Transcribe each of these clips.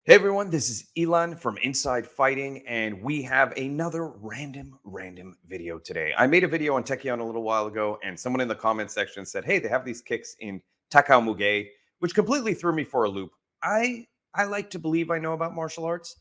Hey everyone, this is Elon from Inside Fighting, and we have another random video today. I made a video on Tekion a little while ago, and someone in the comment section said, "Hey, they have these kicks in takao muge," which completely threw me for a loop. I like to believe I know about martial arts.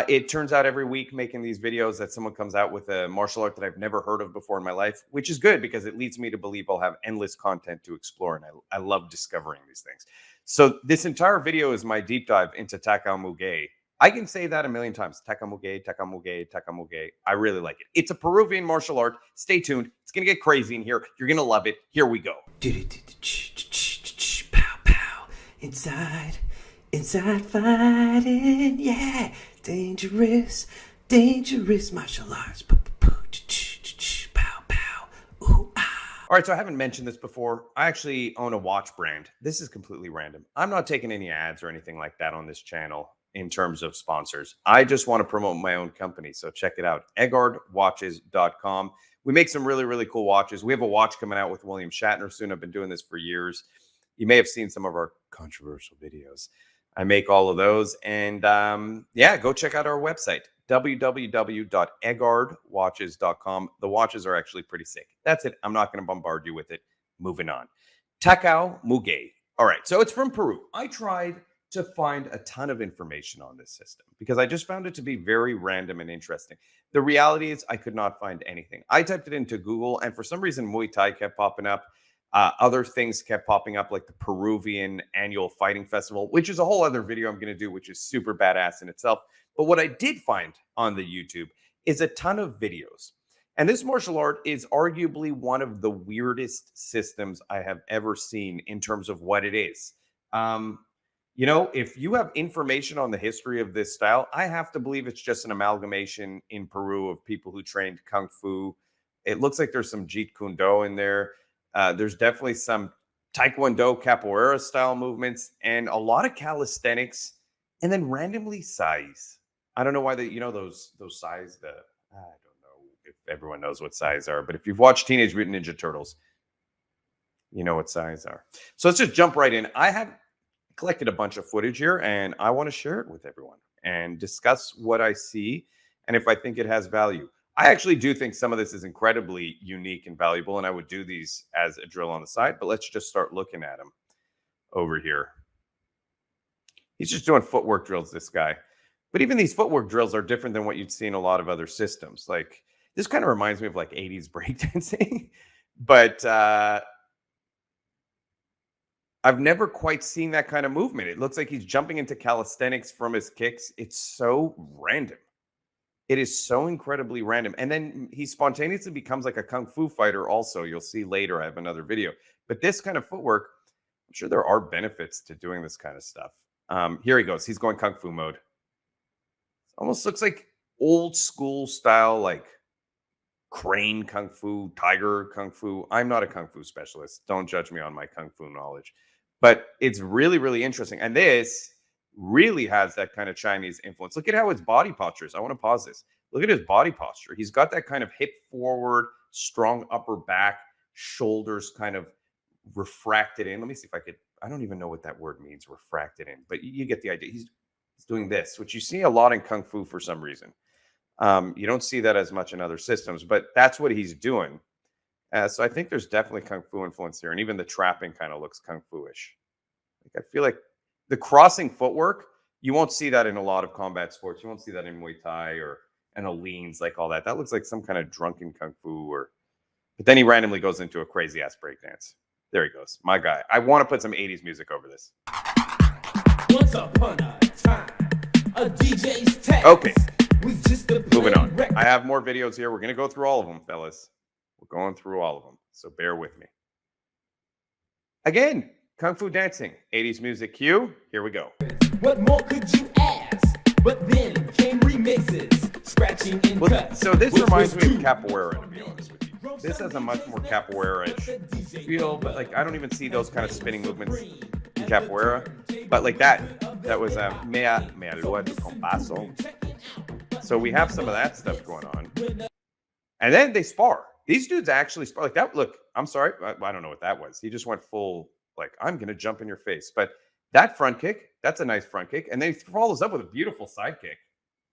It turns out every week making these videos that someone comes out with a martial art that I've never heard of before in my life, which is good because it leads me to believe I'll have endless content to explore. And I love discovering these things. So this entire video is my deep dive into takao muge. I can say that a million times. Takao muge, takao muge, takao muge. I really like it. It's a Peruvian martial art. Stay tuned. It's going to get crazy in here. You're going to love it. Here we go. Pow pow inside, inside fighting, yeah. Dangerous, dangerous martial arts. Pow pow. Ooh ah. All right, so I haven't mentioned this before. I actually own a watch brand. This is completely random. I'm not taking any ads or anything like that on this channel in terms of sponsors. I just want to promote my own company. So check it out, egardwatches.com. We make some really cool watches. We have a watch coming out with William Shatner soon. I've been doing this for years. You may have seen some of our controversial videos. I make all of those. And yeah, go check out our website, www.egardwatches.com. The watches are actually pretty sick. That's it. I'm not going to bombard you with it. Moving on. Takao muge. All right. So it's from Peru. I tried to find a ton of information on this system because I just found it to be very random and interesting. The reality is I could not find anything. I typed it into Google, and for some reason, Muay Thai kept popping up. Other things kept popping up, like the Peruvian annual fighting festival, which is a whole other video I'm going to do, which is super badass in itself. But what I did find on the YouTube is a ton of videos. And this martial art is arguably one of the weirdest systems I have ever seen in terms of what it is. Um, if you have information on the history of this style, I have to believe it's just an amalgamation in Peru of people who trained Kung Fu. It looks like there's some Jeet Kune Do in there. There's definitely some Taekwondo Capoeira style movements and a lot of calisthenics, and then randomly size. I don't know why those size. I don't know if everyone knows what size are, but if you've watched Teenage Mutant Ninja Turtles, you know what size are. So let's just jump right in. I have collected a bunch of footage here, and I want to share it with everyone and discuss what I see and if I think it has value. I actually do think some of this is incredibly unique and valuable, and I would do these as a drill on the side, but let's just start looking at him over here. He's just doing footwork drills, this guy. But even these footwork drills are different than what you'd see in a lot of other systems. Like, this kind of reminds me of like 80s breakdancing, but I've never quite seen that kind of movement. It looks like he's jumping into calisthenics from his kicks. It's so random. It is so incredibly random. And then he spontaneously becomes like a kung fu fighter also. You'll see later. I have another video. But this kind of footwork, I'm sure there are benefits to doing this kind of stuff. Here he goes. He's going kung fu mode. Almost looks like old school style, like crane kung fu, tiger kung fu. I'm not a kung fu specialist. Don't judge me on my kung fu knowledge. But it's really interesting. And this really has that kind of Chinese influence. Look at how his body posture is. I want to pause this. Look at his body posture. He's got that kind of hip forward, strong upper back, shoulders kind of refracted in. Let me see if I could. I don't even know what that word means, refracted in, but you get the idea. He's doing this, which you see a lot in Kung Fu for some reason. You don't see that as much in other systems, but that's what he's doing. So I think there's definitely Kung Fu influence here. And even the trapping kind of looks Kung Fu-ish. Like, I feel like the crossing footwork, you won't see that in a lot of combat sports. You won't see that in Muay Thai or leans, like all that. That looks like some kind of drunken Kung Fu. But then he randomly goes into a crazy-ass breakdance. There he goes. My guy. I want to put some 80s music over this. Once upon a time, a DJ's text. Okay. Was just a Moving on. record. I have more videos here. We're going to go through all of them, fellas. We're going through all of them. So bear with me. Again, Kung Fu dancing. 80s music cue. Here we go. What more could you ask? But then came remixes, scratching and cuts. So this which reminds was me of too- Capoeira, to be honest with you. This has a much more Capoeira-ish feel, but like I don't even see those kind of spinning movements in Capoeira. But like that was mea lua de compasso. So we have some of that stuff going on. And then they spar. These dudes actually spar like that. Look, I'm sorry. I don't know what that was. He just went full, like, I'm going to jump in your face. But That front kick, that's a nice front kick. And then he follows up with a beautiful side kick,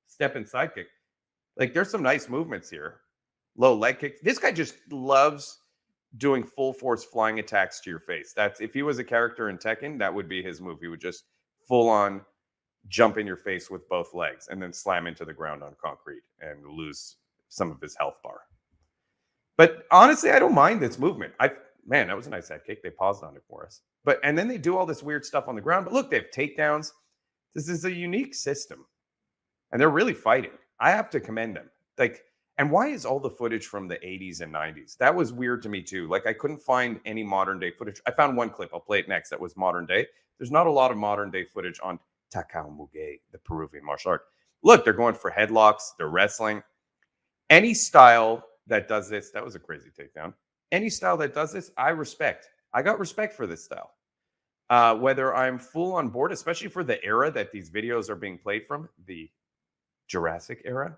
step in side kick. Like there's some nice movements here. Low leg kick. This guy just loves doing full force flying attacks to your face. That's if he was a character in Tekken, that would be his move. He would just full on jump in your face with both legs and then slam into the ground on concrete and lose some of his health bar. But honestly, I don't mind this movement. Man, that was a nice head kick. They paused on it for us. But and then they do all this weird stuff on the ground. But look, they have takedowns. This is a unique system. And they're really fighting. I have to commend them. Like, and why is all the footage from the 80s and 90s? That was weird to me too. Like, I couldn't find any modern day footage. I found one clip. I'll play it next. That was modern day. There's not a lot of modern day footage on takao muge, the Peruvian martial art. Look, they're going for headlocks. They're wrestling. Any style that does this, that was a crazy takedown. Any style that does this, I respect. I got respect for this style. Whether I'm full on board, especially for the era that these videos are being played from, the Jurassic era.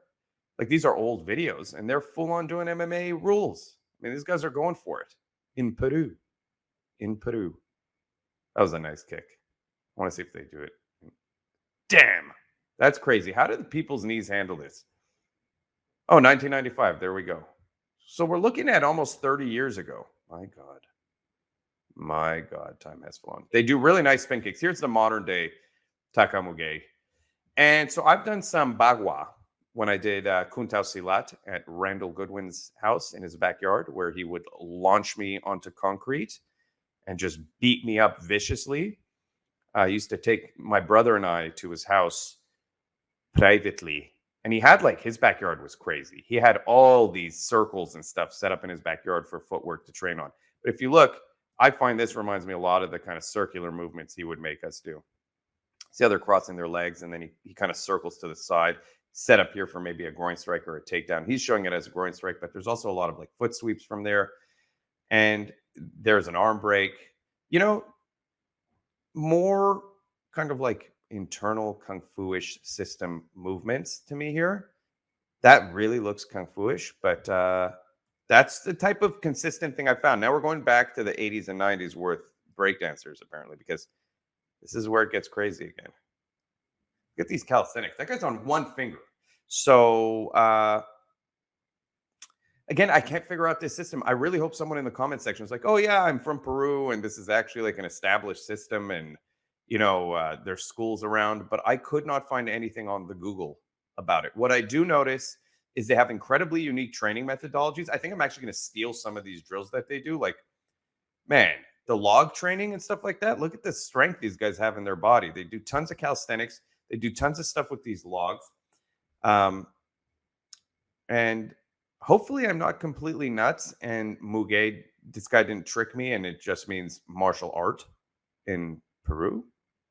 Like these are old videos and they're full on doing MMA rules. I mean, these guys are going for it in Peru. In Peru. That was a nice kick. I want to see if they do it. Damn. That's crazy. How did the people's knees handle this? Oh, 1995. There we go. So we're looking at almost 30 years ago. My God. My God, time has flown. They do really nice spin kicks. Here's the modern day takamuge. And so I've done some bagua when I did Kuntao Silat at Randall Goodwin's house in his backyard, where he would launch me onto concrete and just beat me up viciously. I used to take my brother and I to his house privately. And he had like, his backyard was crazy. He had all these circles and stuff set up in his backyard for footwork to train on. But if you look, I find this reminds me a lot of the kind of circular movements he would make us do. See how they're crossing their legs and then he kind of circles to the side, set up here for maybe a groin strike or a takedown. He's showing it as a groin strike, but there's also a lot of like foot sweeps from there. And there's an arm break. You know, more kind of like internal kung fu-ish system movements to me here. That really looks kung fu-ish, but that's the type of consistent thing I found. Now we're going back to the 80s and 90s with breakdancers, apparently, because this is where it gets crazy again. Look at these calisthenics. That guy's on one finger. So, again, I can't figure out this system. I really hope someone in the comment section is like, oh, yeah, I'm from Peru, and this is actually like an established system, and, you know, there's schools around. But I could not find anything on the Google about it. What I do notice is they have incredibly unique training methodologies. I think I'm actually going to steal some of these drills that they do. Like, man, the log training and stuff like that. Look at the strength these guys have in their body. They do tons of calisthenics. They do tons of stuff with these logs. And hopefully I'm not completely nuts and muge, this guy didn't trick me and it just means martial art in Peru,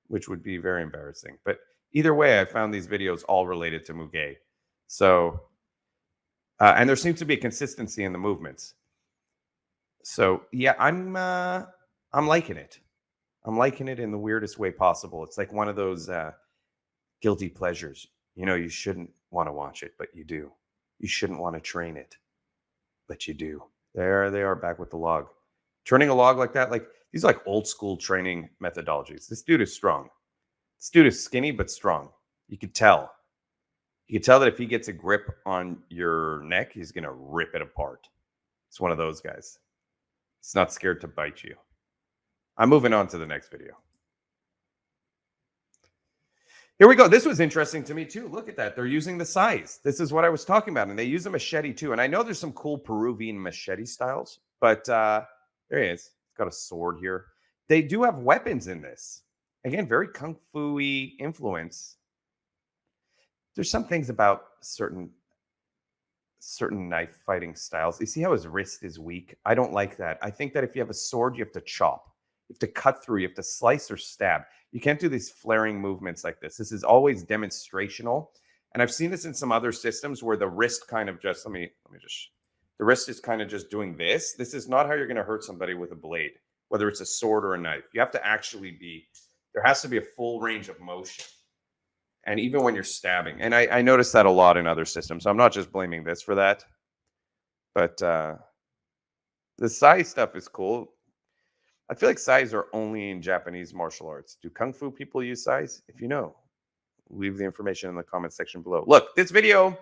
which would be very embarrassing. But either way, I found these videos all related to muge. So, and there seems to be a consistency in the movements. So yeah, I'm liking it. I'm liking it in the weirdest way possible. It's like one of those guilty pleasures. You know, you shouldn't want to watch it, but you do. You shouldn't want to train it, but you do. There they are back with the log. Turning a log like that, like these are like old school training methodologies. This dude is strong. This dude is skinny, but strong. You could tell. You could tell that if he gets a grip on your neck, he's going to rip it apart. It's one of those guys. He's not scared to bite you. I'm moving on to the next video. Here we go. This was interesting to me too. Look at that. They're using the size. This is what I was talking about. And they use a machete too. And I know there's some cool Peruvian machete styles, but there he is. He's got a sword here. They do have weapons in this. Again, very kung fu-y influence. There's some things about certain knife fighting styles. You see how his wrist is weak? I don't like that. I think that if you have a sword, you have to chop. You have to cut through. You have to slice or stab. You can't do these flaring movements like this. This is always demonstrational. And I've seen this in some other systems where the wrist kind of just, the wrist is kind of just doing this. This is not how you're going to hurt somebody with a blade, whether it's a sword or a knife. You have to actually there has to be a full range of motion. And even when you're stabbing, and I noticed that a lot in other systems. So I'm not just blaming this for that, but the size stuff is cool. I feel like sais are only in Japanese martial arts. Do kung fu people use sais? If you know, leave the information in the comment section below. Look, this video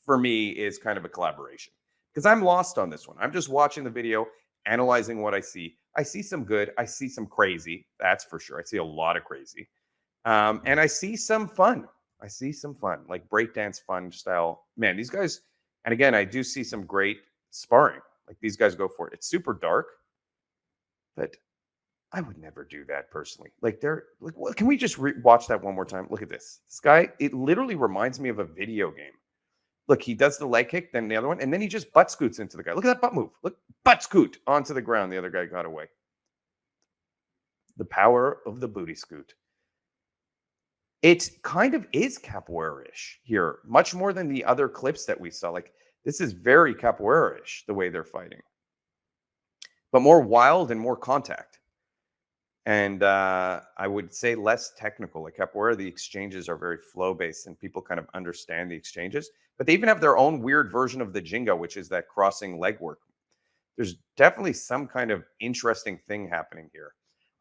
for me is kind of a collaboration because I'm lost on this one. I'm just watching the video, analyzing what I see. I see some good, I see some crazy, that's for sure. I see a lot of crazy. And I see some fun. I see some fun, like breakdance fun style. Man, these guys, and again, I do see some great sparring. Like these guys go for it. It's super dark, but I would never do that personally. Like they're like, what, can we just watch that one more time? Look at this. This guy, it literally reminds me of a video game. Look, he does the leg kick, then the other one, and then he just butt scoots into the guy. Look at that butt move. Look, butt scoot onto the ground. The other guy got away. The power of the booty scoot. It kind of is capoeira-ish here, much more than the other clips that we saw. Like this is very capoeira-ish, the way they're fighting, but more wild and more contact. And I would say less technical. Like capoeira, the exchanges are very flow-based and people kind of understand the exchanges. But they even have their own weird version of the jinga, which is that crossing leg work. There's definitely some kind of interesting thing happening here.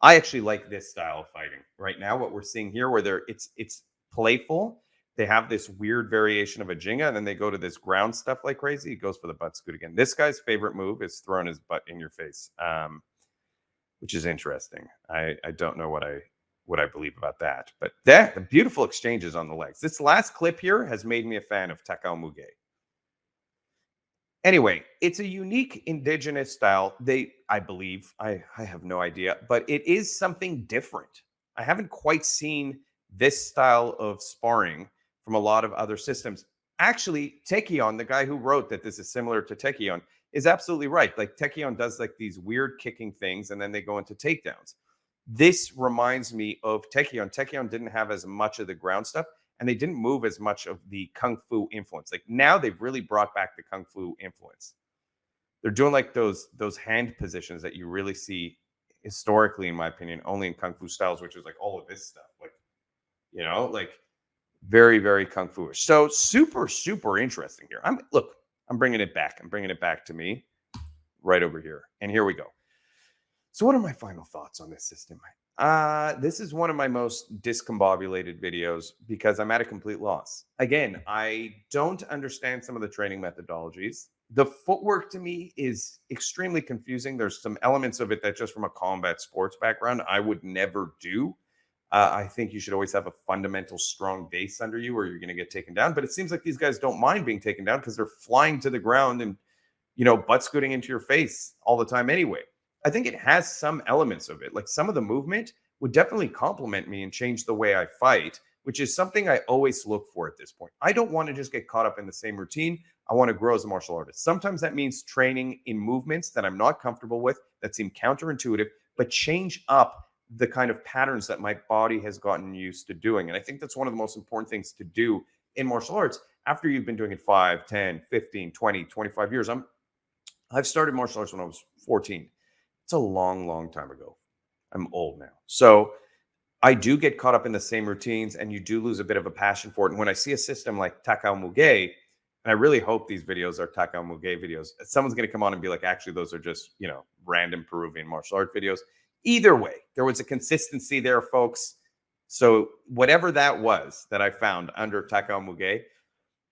I actually like this style of fighting right now. What we're seeing here, where it's playful. They have this weird variation of a jinga, and then they go to this ground stuff like crazy. He goes for the butt scoot again. This guy's favorite move is throwing his butt in your face, which is interesting. I don't know what I believe about that, but the beautiful exchanges on the legs. This last clip here has made me a fan of takao muge. Anyway, it's a unique indigenous style. I believe, I have no idea, but it is something different. I haven't quite seen this style of sparring from a lot of other systems. Actually, Tekion, the guy who wrote that this is similar to Tekion, is absolutely right. Like Tekion does like these weird kicking things and then they go into takedowns. This reminds me of Tekion. Tekion didn't have as much of the ground stuff and they didn't move as much of the kung fu influence. Like now they've really brought back the kung fu influence. They're doing like those hand positions that you really see historically, in my opinion, only in kung fu styles, which is like all of this stuff. Like, you know, like very, very kung fu-ish. So super, super interesting here. I'm bringing it back. I'm bringing it back to me right over here. And here we go. So what are my final thoughts on this system? This is one of my most discombobulated videos because I'm at a complete loss. Again, I don't understand some of the training methodologies. The footwork to me is extremely confusing. There's some elements of it that just from a combat sports background, I would never do. I think you should always have a fundamental strong base under you or you're going to get taken down. But it seems like these guys don't mind being taken down because they're flying to the ground and, you know, butt scooting into your face all the time anyway. I think it has some elements of it. Like some of the movement would definitely complement me and change the way I fight, which is something I always look for at this point. I don't want to just get caught up in the same routine. I want to grow as a martial artist. Sometimes that means training in movements that I'm not comfortable with, that seem counterintuitive, but change up the kind of patterns that my body has gotten used to doing. And I think that's one of the most important things to do in martial arts after you've been doing it 5, 10, 15, 20, 25 years. I've started martial arts when I was 14. It's a long, long time ago. I'm old now. So I do get caught up in the same routines and you do lose a bit of a passion for it. And when I see a system like takao muge, and I really hope these videos are takao muge videos, someone's going to come on and be like, actually, those are just, you know, random Peruvian martial art videos. Either way, there was a consistency there, folks. So whatever that was that I found under takao muge,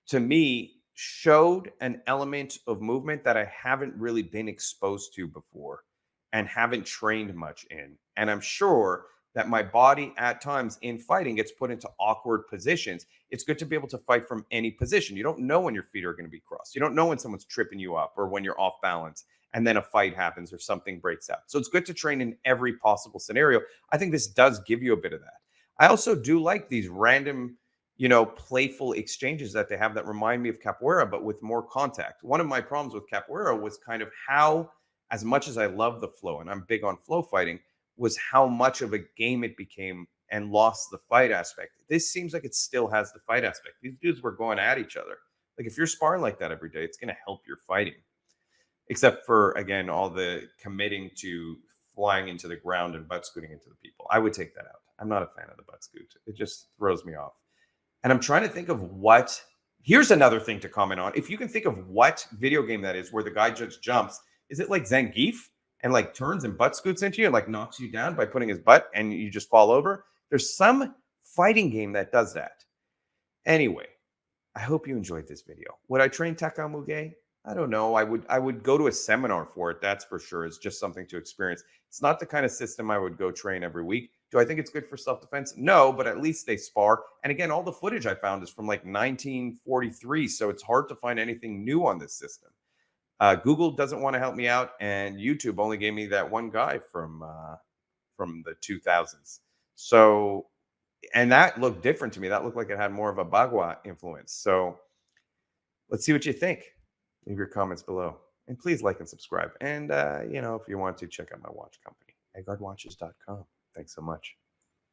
to me, showed an element of movement that I haven't really been exposed to before and haven't trained much in. And I'm sure that my body at times in fighting gets put into awkward positions. It's good to be able to fight from any position. You don't know when your feet are going to be crossed. You don't know when someone's tripping you up or when you're off balance and then a fight happens or something breaks out. So it's good to train in every possible scenario. I think this does give you a bit of that. I also do like these random, you know, playful exchanges that they have that remind me of capoeira, but with more contact. One of my problems with capoeira was kind of how, as much as I love the flow, and I'm big on flow fighting, was how much of a game it became and lost the fight aspect. This seems like it still has the fight aspect. These dudes were going at each other. Like if you're sparring like that every day, it's going to help your fighting. Except for, again, all the committing to flying into the ground and butt scooting into the people. I would take that out. I'm not a fan of the butt scoot. It just throws me off. And I'm trying to think of what, here's another thing to comment on. If you can think of what video game that is where the guy just jumps, is it like Zangief? and like turns and butt scoots into you and like knocks you down by putting his butt and you just fall over. There's some fighting game that does that. Anyway, I hope you enjoyed this video. Would I train takao muge? I don't know. I would go to a seminar for it. That's for sure. It's just something to experience. It's not the kind of system I would go train every week. Do I think it's good for self-defense? No, but at least they spar. And again, all the footage I found is from like 1943, so it's hard to find anything new on this system. Google doesn't want to help me out, and YouTube only gave me that one guy from the 2000s. So, and that looked different to me. That looked like it had more of a Bagua influence. So, let's see what you think. Leave your comments below, and please like and subscribe. And if you want to, check out my watch company, eggardwatches.com. Thanks so much.